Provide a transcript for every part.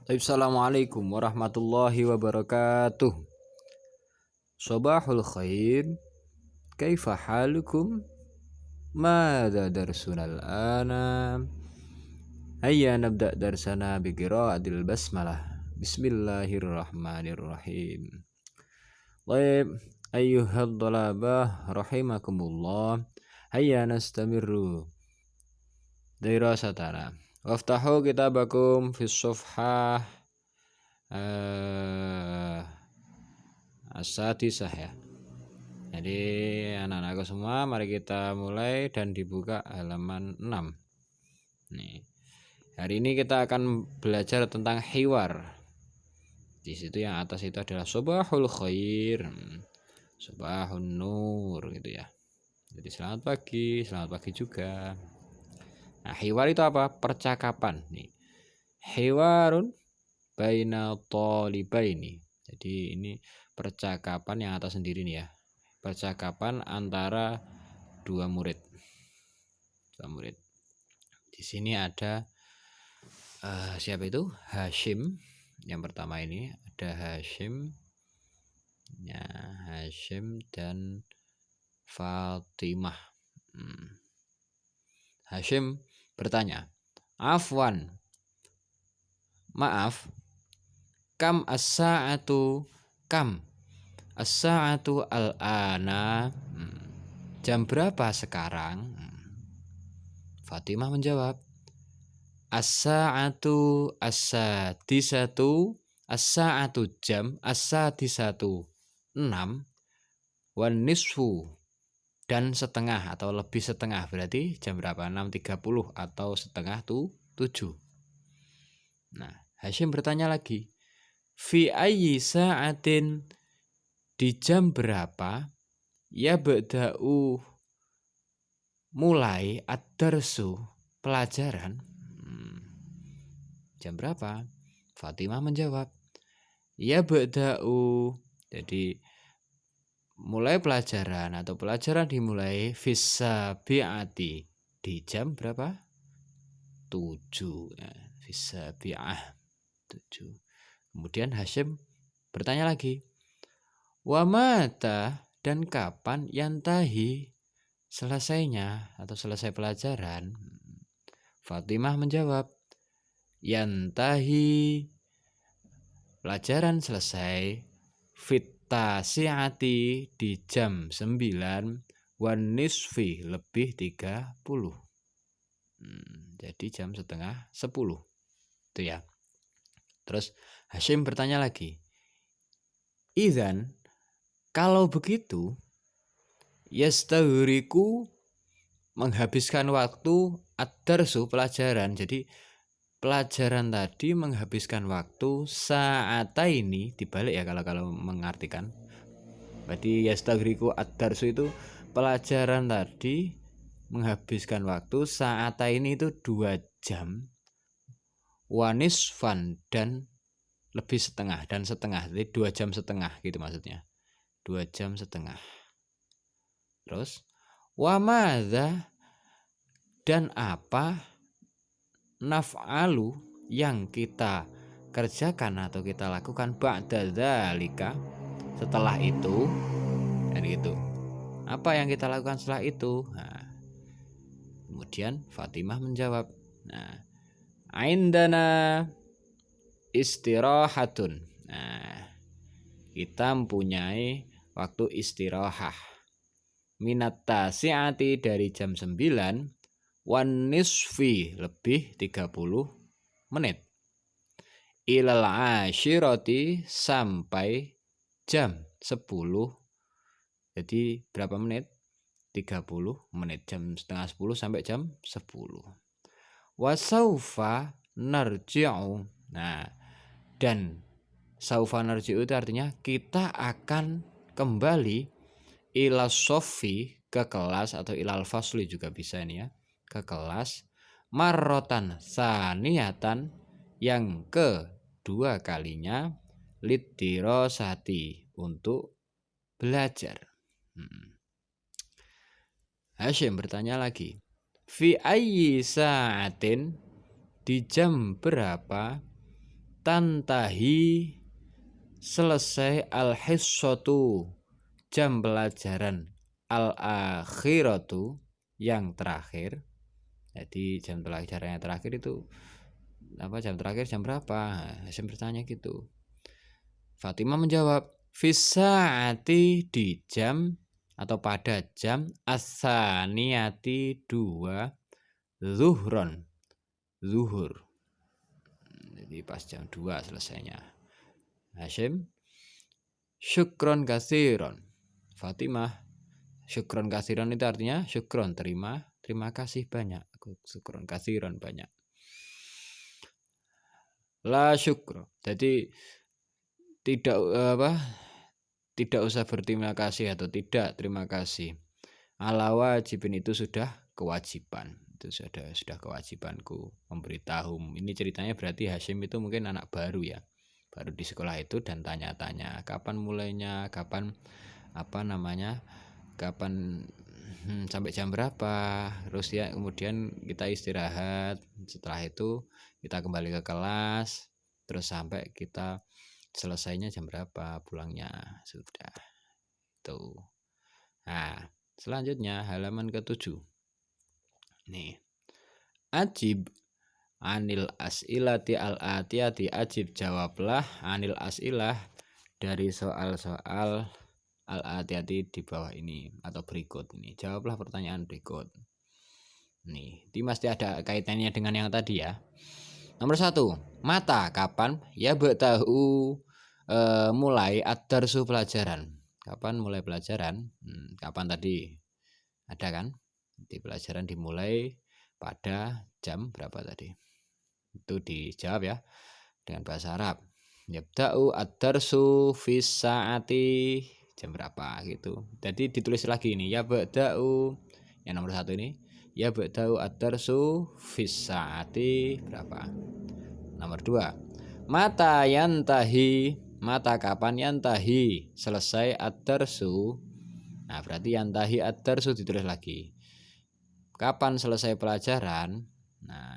Assalamualaikum warahmatullahi wabarakatuh. Sobahul khair. Kaifa halukum? Mada darsunal ana? Hayya nabda darsana biqira'atil basmalah. Bismillahirrahmanirrahim. Baik, ayyuhal talabah rahimakumullah. Hayya nastamirru dirasatana. Waftahu kitabakum fis safhah as-sadisah ya. Jadi anak-anakku semua, mari kita mulai dan dibuka halaman 6. Nih. Hari ini kita akan belajar tentang hiwar. Di situ yang atas itu adalah sobahul khair, sobahun nur gitu ya. Jadi selamat pagi juga. Nah, hiwar itu apa? Percakapan nih. Hiwarun baina thalibaini. Jadi ini percakapan yang atas sendiri nih ya. Percakapan antara dua murid. Di sini ada siapa itu? Hashim. Yang pertama ini ada Hashim. Ya, Hashim dan Fatimah. Hashim bertanya, "Afwan, maaf, kam as-sa'atu al-ana?" Jam berapa sekarang? Fatimah menjawab, as-sa'atu as-sadisatu, as-sa'atu jam, as-sadisatu 6, wan nisfu dan setengah atau lebih setengah, berarti jam berapa? 6.30 atau setengah 7. Nah, Hashim bertanya lagi, fi ayyi sa'atin, di jam berapa, ya ba'da'u mulai ad-darsu pelajaran. Jam berapa? Fatimah menjawab, ya ba'da'u, jadi mulai pelajaran atau pelajaran dimulai fisabi'ati, di jam berapa? 7 ya, fisabi'ah 7. Kemudian Hashim bertanya lagi, wa mata, dan kapan yantahi, selesainya atau selesai pelajaran? Fatimah menjawab, yantahi, pelajaran selesai, fitasiati, di jam 9, wan nisfi, lebih 30. Jadi jam setengah 10 itu ya. Terus Hashim bertanya lagi, idzan, kalau begitu, yastaghriku, menghabiskan waktu, ad-darsu, pelajaran. Jadi pelajaran tadi menghabiskan waktu sa'ataini, dibalik ya kalau mengartikan. Berarti yastaghriku ad-darsu itu pelajaran tadi menghabiskan waktu sa'ataini itu 2 jam, wanisfan, dan lebih setengah, dan setengah, jadi 2 jam setengah gitu maksudnya, 2 jam setengah. Terus wamadha, dan apa, naf'alu, yang kita kerjakan atau kita lakukan, ba'da dzalika, setelah itu, dan gitu. Apa yang kita lakukan setelah itu? Nah, kemudian Fatimah menjawab, nah, aindana istirahatun. Nah, kita mempunyai waktu istirahat. Minat tasiati, dari jam 9, wan nisfi, lebih 30 menit. Ilal ashirati, sampai jam 10. Jadi berapa menit? 30 menit, jam setengah 10 sampai jam 10. Wasaufa narji'u. Nah, dan saufa narji'u itu artinya kita akan kembali ila sofi, ke kelas, atau ilal fasli juga bisa ini ya, ke kelas, marrotan saniyatan, yang kedua kalinya, lidirosati, untuk belajar. Hashim bertanya lagi, fi ayyi sa'atin, di jam berapa, tantahi selesai al-hissatu jam pelajaran al-akhiratu yang terakhir. Jadi jam pelajaran yang terakhir itu apa, jam terakhir jam berapa? Hasyim bertanya gitu. Fatimah menjawab, fisaati di jam atau pada jam as-saniyati 2 zuhron, zuhur. Jadi pas jam 2 selesainya. Hasyim, syukron kasiron. Fatimah, syukron kasiron itu artinya syukron, terima kasih banyak. Syukron kasiron banyak. La syukro. Jadi tidak usah berterima kasih atau tidak terima kasih. Ala wajibin itu sudah kewajiban. Itu sudah kewajibanku memberitahu. Ini ceritanya berarti Hasyim itu mungkin anak baru ya. Baru di sekolah itu dan tanya-tanya kapan mulainya, kapan kapan sampai jam berapa. Terus ya kemudian kita istirahat. Setelah itu kita kembali ke kelas. Terus sampai kita selesainya jam berapa, pulangnya sudah. Itu. Nah, selanjutnya halaman ke-7. Nih. Ajib anil as'ilati al-atiyati, ajib jawablah anil as'ilah dari soal-soal al-atiyati di bawah ini atau berikut ini. Jawablah pertanyaan berikut. Nih, ini pasti ada kaitannya dengan yang tadi ya. Nomor 1, mata kapan ya tahu mulai ad-darsu pelajaran. Kapan mulai pelajaran? Kapan tadi? Ada kan? Di pelajaran dimulai pada jam berapa tadi? Itu dijawab ya dengan bahasa Arab. Yabda'u ad-darsu fis saati, jam berapa gitu. Jadi ditulis lagi ini ya ba'da'u yang nomor 1 ini. Ya ba'da'u ad-darsu fis saati berapa? Nomor 2. Mata yantahi, mata kapan yantahi selesai ad-darsu. Nah, berarti yantahi ad-darsu ditulis lagi. Kapan selesai pelajaran? Nah,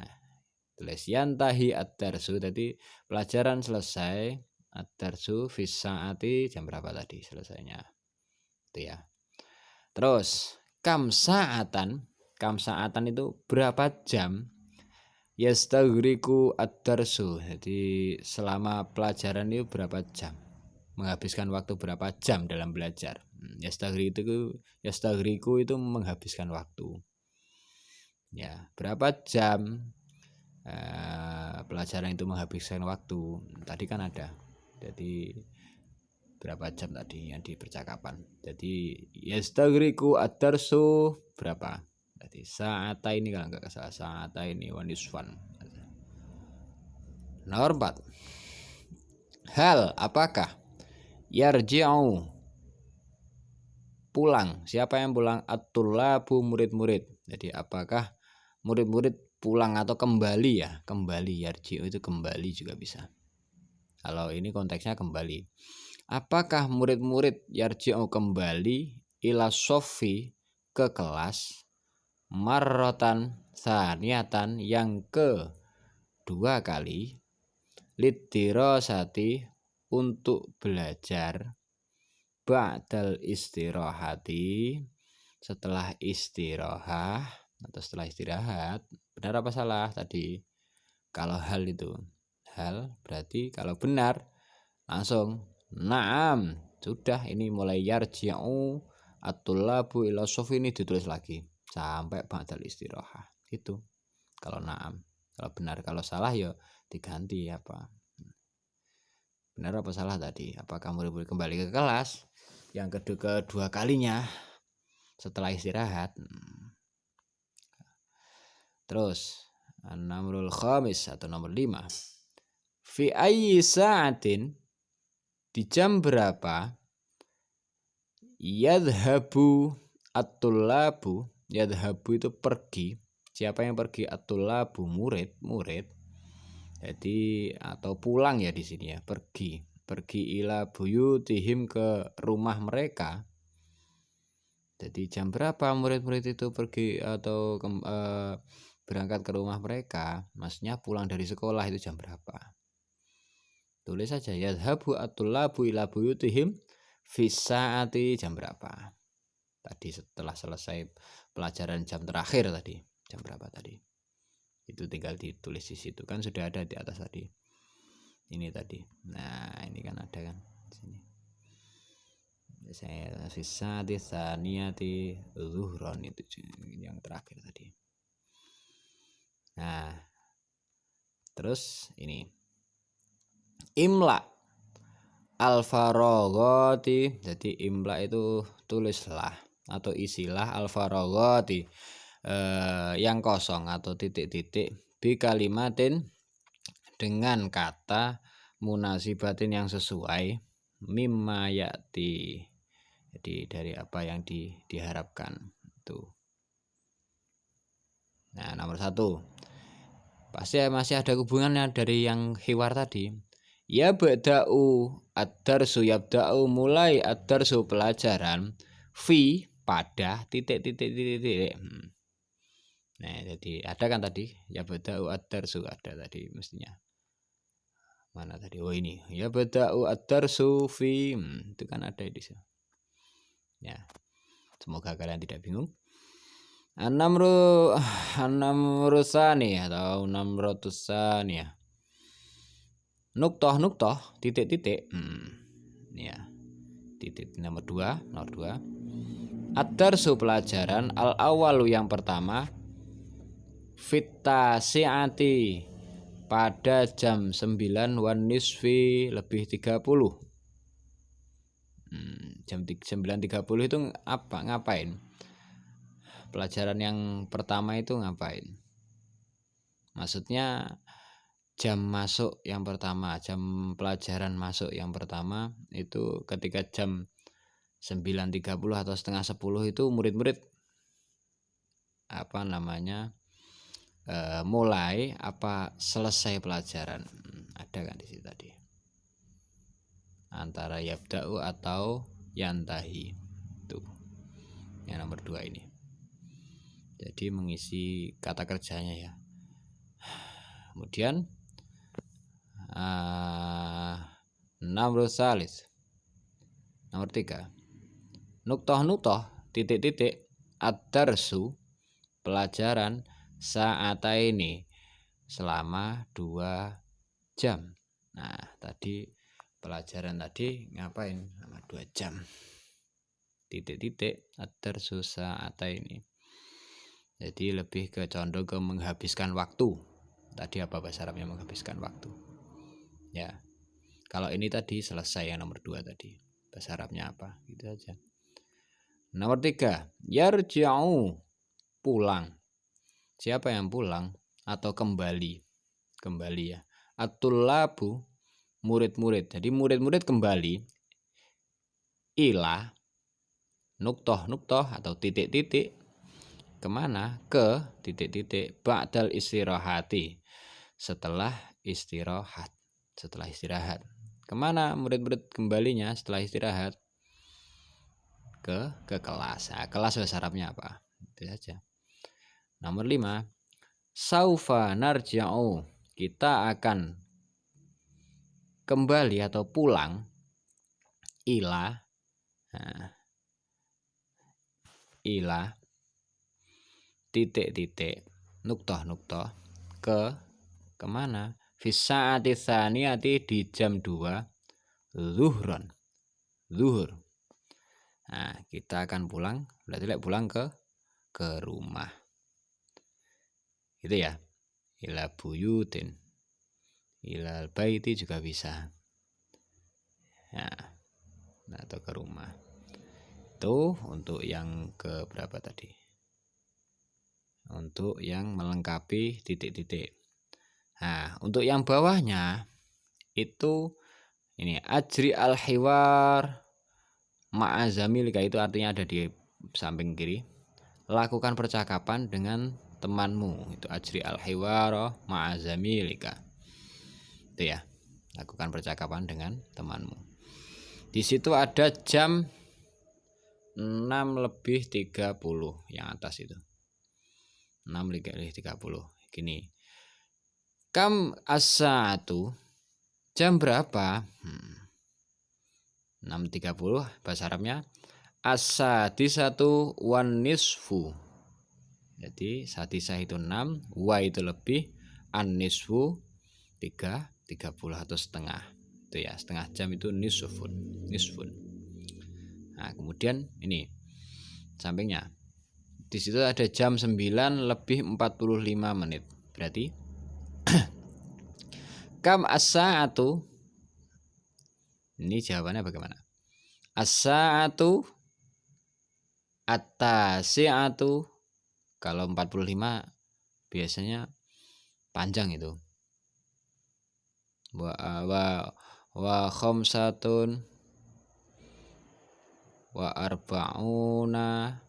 tulis yantahi ad-darsu, jadi pelajaran selesai ad-darsu fis saati, jam berapa tadi selesainya. Itu ya. Terus, kam saatan itu berapa jam? Yastaghriku ad-darsu. Jadi selama pelajaran itu berapa jam? Menghabiskan waktu berapa jam dalam belajar? Yastaghriku itu menghabiskan waktu. Ya, berapa jam pelajaran itu menghabiskan waktu? Tadi kan ada. Jadi berapa jam tadi yang di percakapan? Jadi yastaghriku ad-darsu berapa? Jadi saata ini kalau enggak salah, saata ini waniswan. Nomor 4. Hal apakah yarji'u pulang? Siapa yang pulang? At-tullabu murid-murid. Jadi apakah murid-murid pulang atau kembali ya? Kembali, yarji'u itu kembali juga bisa. Kalau ini konteksnya kembali. Apakah murid-murid yarji'u kembali ila sofi ke kelas? Marrotan saniyatan yang kedua kali, lidirosati untuk belajar, ba'dal istirahati setelah istirahat atau setelah istirahat. Benar apa salah tadi? Kalau hal itu hal berarti kalau benar langsung na'am, sudah ini mulai yarji'u at-tullabu ila sofi ini ditulis lagi sampai ba'dal istirahat gitu. Kalau na'am, kalau benar, kalau salah ya diganti apa. Benar apa salah tadi? Apakah murid-murid kembali ke kelas yang kedua kalinya setelah istirahat? Terus nomor khamis atau nomor 5. Fi ayyi sa'atin, di jam berapa, yadhabu at-tullabu, yadhabu itu pergi. Siapa yang pergi? At-tullabu murid. Jadi atau pulang ya di sini ya, pergi ila buyutihim ke rumah mereka. Jadi jam berapa murid-murid itu pergi atau berangkat ke rumah mereka? Maksudnya pulang dari sekolah itu jam berapa? Tulis saja yadhabu at-tullabu ila buyutihim fi saati, jam berapa. Tadi setelah selesai pelajaran jam terakhir tadi, jam berapa tadi. Itu tinggal ditulis di situ kan sudah ada di atas tadi. Ini tadi. Nah, ini kan ada kan di sini. Saya sisa di saniyati zuhron itu yang terakhir tadi. Nah, terus ini imla al-faragati. Jadi imla itu tulislah atau isilah al-faragati yang kosong atau titik-titik bi kalimatin dengan kata munasibatin yang sesuai mimma yati. Jadi dari apa yang diharapkan itu. Nah, nomor 1. Pasti masih ada hubungannya dari yang hiwar tadi. Ya bada'u ad-darsu yabda'u, mulai ad-darsu pelajaran fi pada titik. Nah, jadi ada kan tadi ya bada'u ad-darsu, ada tadi mestinya. Mana tadi? Oh ini. Ya bada'u ad-darsu fi, itu kan ada di sini. Ya. Semoga kalian tidak bingung. An-namrusani atau namrotusani ya. Nuktoh titik-titik. Ya. Titik nomor 2. Ad-darsu pelajaran al-awalu yang pertama fit-tasi'ati pada jam 9 wan nisfi lebih 30. Jam 9.30 itu apa? Ngapain? Pelajaran yang pertama itu ngapain? Maksudnya jam masuk yang pertama, jam pelajaran masuk yang pertama itu ketika jam 9.30 atau setengah 10 itu murid-murid mulai apa selesai pelajaran. Ada kan di situ tadi. Antara yabda'u atau yantahi. Tuh. Yang nomor 2 ini. Jadi mengisi kata kerjanya ya. Kemudian nomor 3. Nuktoh titik-titik ad-darsu pelajaran sa'ataini selama 2 jam. Nah, tadi pelajaran tadi ngapain selama 2 jam. Titik-titik ad-darsu sa'ataini. Jadi lebih ke condong ke menghabiskan waktu. Tadi apa bahasa Arabnya menghabiskan waktu? Ya. Kalau ini tadi selesai yang nomor 2 tadi. Bahasa Arabnya apa? Gitu aja. Nomor 3. Yarji'u, pulang. Siapa yang pulang atau kembali? Kembali ya. At-tullabu, murid-murid. Jadi murid-murid kembali ila nuktoh atau titik-titik. Kemana? Ke titik-titik ba'dal istirahati, setelah istirahat. Kemana murid-murid kembalinya setelah istirahat? Ke kelas. Nah, kelas bahasa Arabnya apa? Itu saja. Nomor 5. Saufa narja'u, kita akan kembali atau pulang ila titik-titik nuktoh ke kemana? Fisa'ati tsaniyati, di jam 2 zuhur. Nah, kita akan pulang, berarti pulang ke rumah. Gitu ya. Ila buyutin, ila baiti juga bisa. Nah, atau ke rumah. Itu untuk yang ke berapa tadi? Untuk yang melengkapi titik-titik. Nah, untuk yang bawahnya itu ini ajri al-hiwar ma'azamilika, itu artinya ada di samping kiri. Lakukan percakapan dengan temanmu. Itu ajri al-hiwar ma'azamilika. Itu ya. Lakukan percakapan dengan temanmu. Di situ ada jam 6:30 yang atas itu. 6:30 gini. Kam as-sa'atu, Jam berapa? 6.30 bahasa Arabnya as-sadisatu wan nisfu. Jadi sadisah itu 6, wa itu lebih, an-nisfu 30 atau setengah. Itu ya, setengah jam itu nisfun. Nah, kemudian ini sampingnya. Di situ ada jam 9 lebih 45 menit. Berarti kam as-sa'atu. Ini jawabannya bagaimana? As-sa'atu at-tasi'atu. Kalau 45 biasanya panjang itu. Wa khamsatun wa arba'una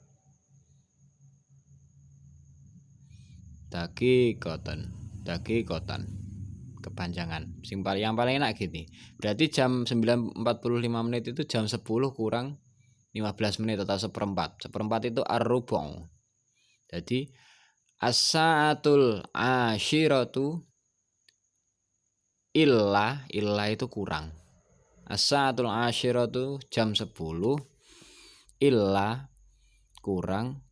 daqiqatan kepanjangan. Yang paling enak gini. Berarti jam 9.45 menit itu jam 10 kurang 15 menit atau seperempat. Seperempat itu ar-rubu'. Jadi as-sa'atul asyiratu illa itu kurang. As-sa'atul asyiratu jam 10 illa kurang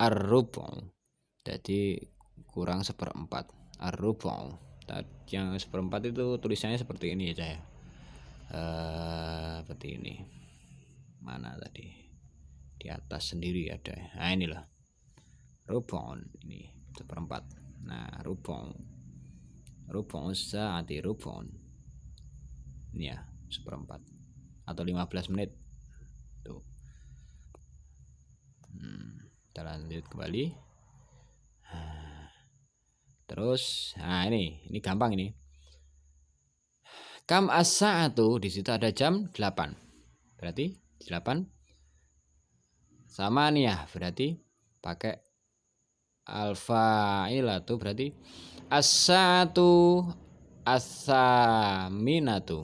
ar-rubu'. Jadi kurang seperempat. Ar-rubu'. Yang seperempat itu tulisannya seperti ini ya saya. Seperti ini. Mana tadi? Di atas sendiri ada. Nah inilah. Rubu' ini seperempat. Nah, rubu' sa'ati rubu'. Ini ya, seperempat atau 15 menit. Tuh. Kita lanjut kembali. Terus, nah ini gampang ini. Kam as-sa'atu, di situ ada jam 8. Berarti 8 sama nih ya, berarti pakai al-fa'ilatu, berarti as-sa'atu as-saminatu.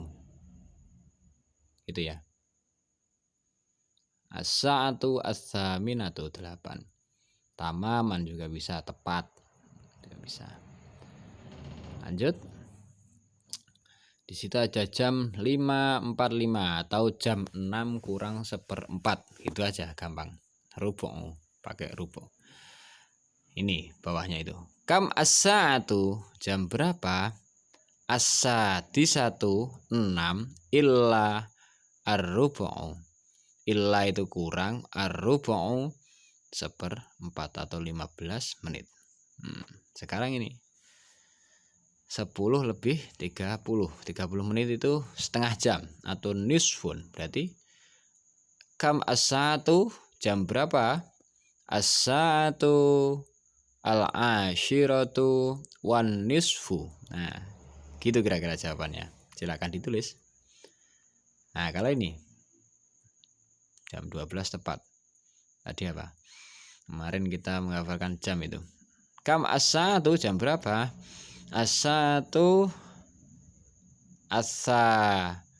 Gitu ya. As-sa'atu as-saminatu 8. Tamaman juga bisa, tepat. Juga bisa. Lanjut. Di situ ada jam 5.45 atau jam 6 kurang seperempat. Itu aja gampang. Rubu', pakai rubu'. Ini bawahnya itu. Kam as-sa'atu, jam berapa? As-sadisatu 6 illa ar-rubu'. Illa itu kurang, ar-rubu' seperempat atau 15 menit. Sekarang ini 10 lebih 30 menit itu setengah jam atau nisfun. Berarti kam as-sa'atu, jam berapa? As-sa'atu al-ashiratu wan nisfu. Nah, gitu kira-kira jawabannya. Silakan ditulis. Nah, kalau ini jam 12 tepat. Tadi apa? Kemarin kita menghafalkan jam itu. Kam as-sa'atu, jam berapa? As-sa'atu as-saniyata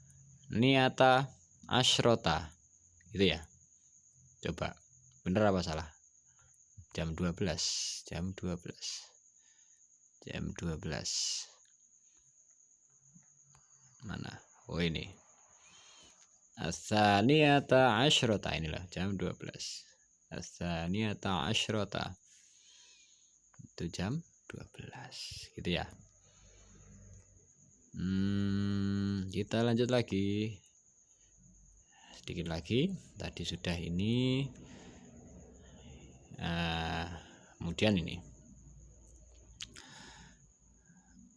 asyrota. Gitu ya. Coba, bener apa salah? Jam 12. Mana? Oh ini. As-saniyata asyrota, inilah jam 12. As-saniyata asyrota. Itu jam 12. Gitu ya. Kita lanjut lagi. Sedikit lagi. Tadi sudah ini. Kemudian ini.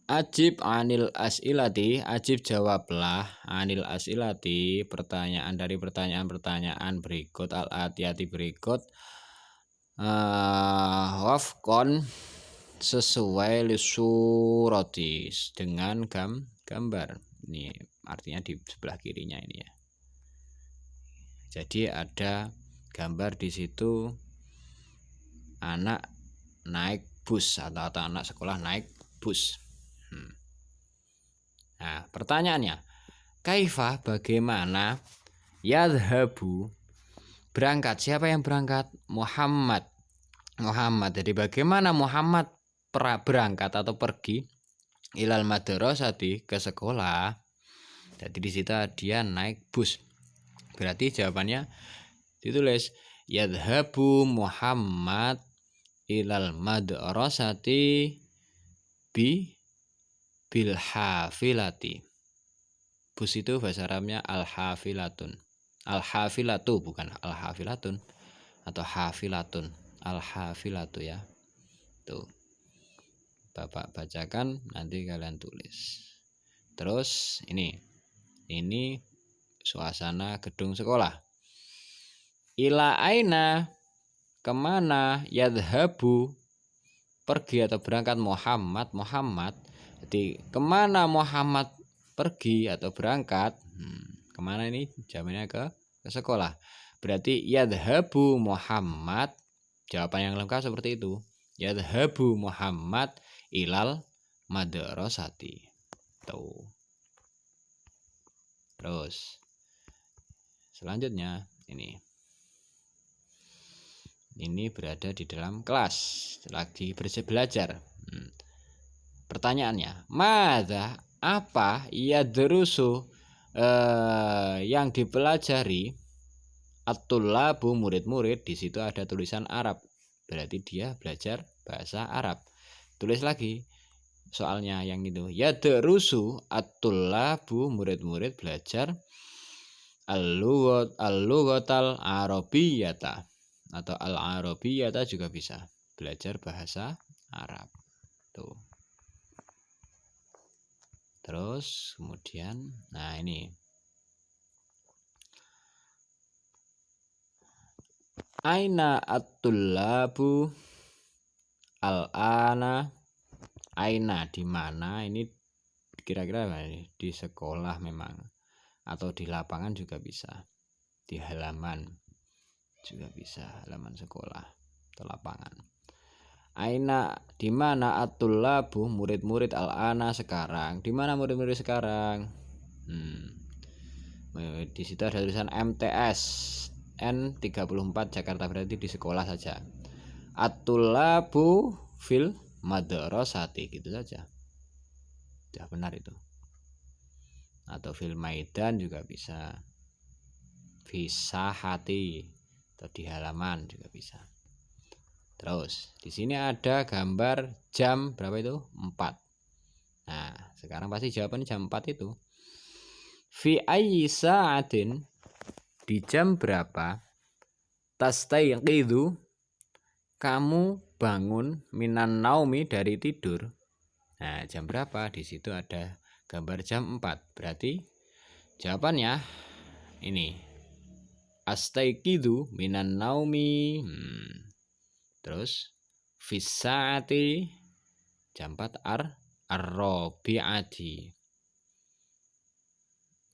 Ajib anil as'ilati, ajib jawablah anil as'ilati, pertanyaan dari pertanyaan-pertanyaan berikut, al-atiyati berikut, wafqon sesuai lisurati, dengan gambar. Ini artinya di sebelah kirinya ini ya. Jadi ada gambar di situ anak naik bus atau anak sekolah naik bus. Nah, pertanyaannya, kaifa, bagaimana, yadhabu, berangkat, siapa yang berangkat? Muhammad. Jadi bagaimana Muhammad berangkat atau pergi? ilal madrasati ke sekolah. Jadi di situ dia naik bus. Berarti jawabannya ditulis yadhabu Muhammad ilal madrasati bil hafilati. Bus itu bahasa Arabnya al-hafilatun. Al-hafilatu bukan al-hafilatun atau hafilatun. Al-hafilatu ya. Tuh. Bapak bacakan, nanti kalian tulis. Terus ini suasana gedung sekolah. Ila aina, kemana, yadhabu, pergi atau berangkat Muhammad. Jadi kemana Muhammad pergi atau berangkat? Kemana ini? Jawabannya ke sekolah. Berarti yadhabu Muhammad. Jawaban yang lengkap seperti itu. Yadhabu Muhammad ilal madrasati. Tuh. Terus selanjutnya ini berada di dalam kelas lagi belajar. Pertanyaannya, madza, apa yadrusu yang dipelajari at-tullabu, murid-murid. Di situ ada tulisan Arab. Berarti dia belajar bahasa Arab. Tulis lagi soalnya yang itu. Yadrusu at-tullabu, murid-murid belajar al-lughatal arabiyyata atau al-arabiyyata juga bisa. Belajar bahasa Arab. Tuh. Terus kemudian ini aina at-tullabu al-ana. Aina di mana, ini kira-kira di sekolah memang, atau di lapangan juga bisa, di halaman juga bisa, halaman sekolah atau lapangan. Aina di mana at-tullabu, murid-murid al-ana sekarang. Di mana murid-murid sekarang? Di situ ada tulisan MTS N34 Jakarta, berarti di sekolah saja. At-tullabu fil madrasati, gitu saja. Sudah benar itu. Atau fil maidan juga bisa. Fisahati atau di halaman juga bisa. Terus di sini ada gambar jam berapa itu? 4. Nah, sekarang pasti jawabannya jam 4 itu. Fi ayyi sa'atin, di jam berapa, tastayqidu, kamu bangun, minan naumi, dari tidur. Nah, jam berapa? Di situ ada gambar jam 4. Berarti jawabannya ini. Astayqidu minan naumi. Terus fisa'ati, jam 4 ar-rabi'ati.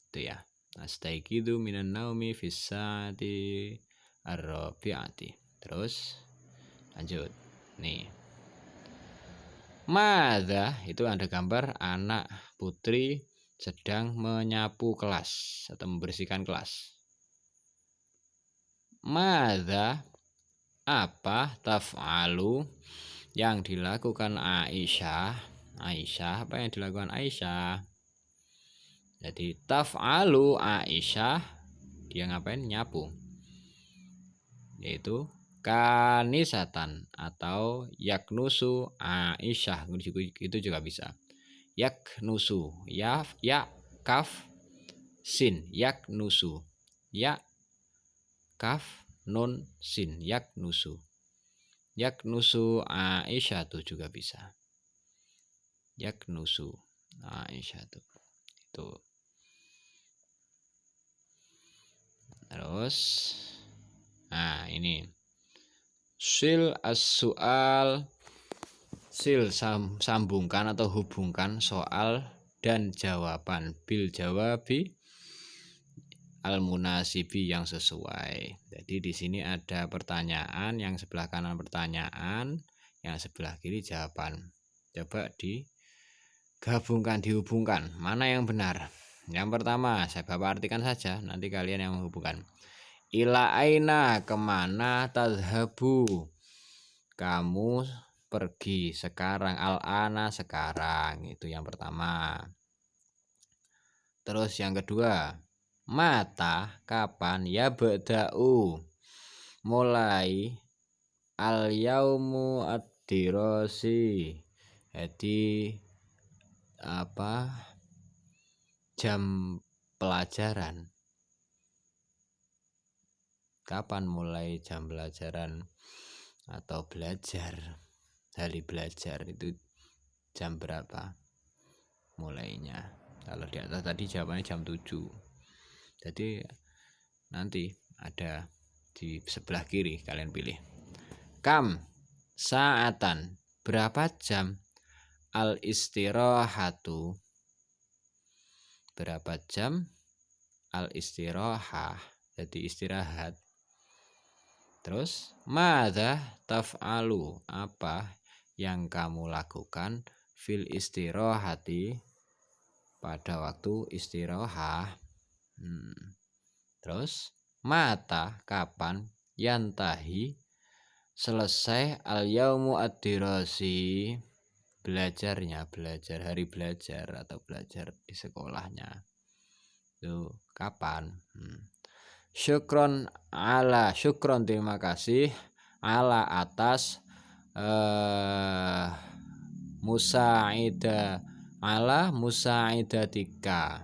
Itu ya. Astayqidu minan naumi fisa'ati ar-rabi'ati. Terus lanjut. Nih. Madza, itu ada gambar anak putri sedang menyapu kelas atau membersihkan kelas. Madza, apa taf'alu, yang dilakukan Aisyah, apa yang dilakukan Aisyah? Jadi taf'alu Aisyah, dia ngapain? Nyapu. Yaitu kanisatan atau yaknusu Aisyah, itu juga bisa. Yaknusu, ya kaf sin, yaknusu, ya kaf nun sin, yaknusu. Yaknusu Aisyah itu juga bisa. Yaknusu Aisyah itu. Terus ini sil as-su'al, sil sambungkan atau hubungkan soal dan jawaban bil jawabi al-munasibi, yang sesuai. Jadi di sini ada pertanyaan, yang sebelah kanan pertanyaan, yang sebelah kiri jawaban. Coba digabungkan, dihubungkan. Mana yang benar? Yang pertama, saya bapak artikan saja, nanti kalian yang menghubungkan. Ila aina, kemana, tadhabu, kamu pergi sekarang, al-ana sekarang, itu yang pertama. Terus yang kedua, mata kapan, ya beda'u mulai al-yaumu ad-dirasi. Jadi jam pelajaran. Kapan mulai jam pelajaran atau belajar, hari belajar itu jam berapa mulainya? Kalau di atas tadi jawabannya jam 7. Jadi nanti ada di sebelah kiri, kalian pilih. Kam saatan, berapa jam? Al istirahatu, berapa jam? Al istirahah, jadi istirahat. Terus madza taf'alu, apa yang kamu lakukan? Fil istirahati, pada waktu istirahat. Terus mata kapan? Yantahi, selesai al yaumu ad-dirasi, belajarnya, belajar hari belajar atau belajar di sekolahnya. Itu kapan? Syukron ala, syukron terima kasih, ala atas musa'ida, ala musa'idatika,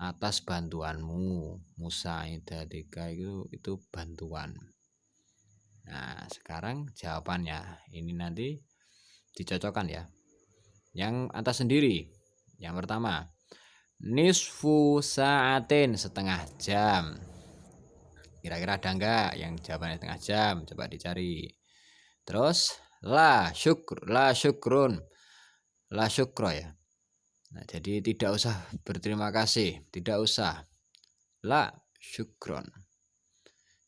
atas bantuanmu. Musa'idatika itu bantuan. Nah sekarang jawabannya ini nanti dicocokkan ya. Yang atas sendiri, yang pertama nisfu sa'atin, setengah jam. Kira-kira ada enggak yang jawabannya setengah jam? Coba dicari. Terus la syukrun, la syukro ya. Nah jadi tidak usah berterima kasih, tidak usah. La syukron,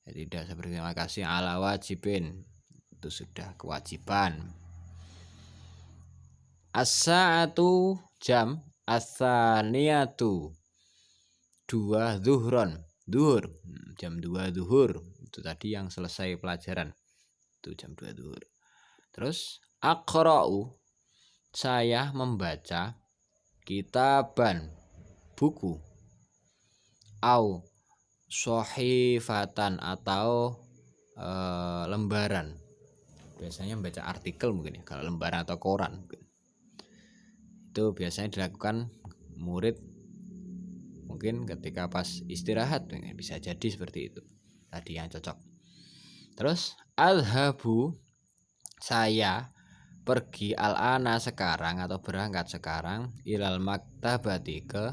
jadi tidak usah berterima kasih. Ala wajibin, itu sudah kewajiban. As-sa'atu jam, as-saniyatu 2 zuhron, zuhur, jam 2 zuhur, itu tadi yang selesai pelajaran, itu jam 2 zuhur. Terus aqra'u, saya membaca, kitaban, buku, au sohifatan, atau lembaran. Biasanya membaca artikel mungkin ya, kalau lembaran atau koran mungkin. Itu biasanya dilakukan murid mungkin ketika pas istirahat, bisa jadi seperti itu tadi yang cocok. Terus adhabu, saya pergi, al-ana sekarang atau berangkat sekarang, ilal maktabati, ke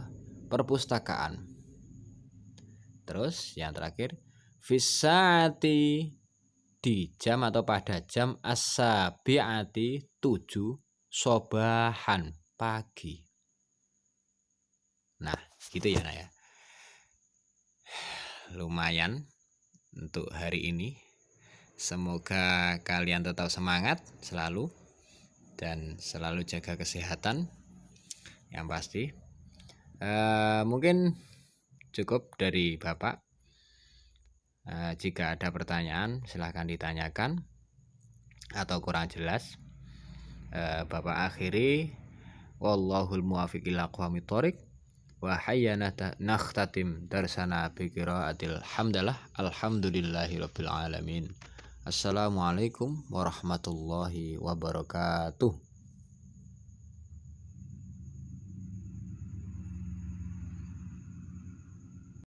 perpustakaan. Terus yang terakhir fisati, di jam atau pada jam, as-sabi'ati 7, sobahan, pagi. Nah gitu ya Nak ya. Lumayan untuk hari ini. Semoga kalian tetap semangat selalu dan selalu jaga kesehatan. Yang pasti mungkin cukup dari Bapak. Jika ada pertanyaan silahkan ditanyakan atau kurang jelas, Bapak akhiri, wallahul muwaffiq ila aqwamit thoriq, wa hayyana nakhtatim darsana bi qiraatil hamdalah, alhamdulillahirabbil alamin. Assalamualaikum warahmatullahi wabarakatuh.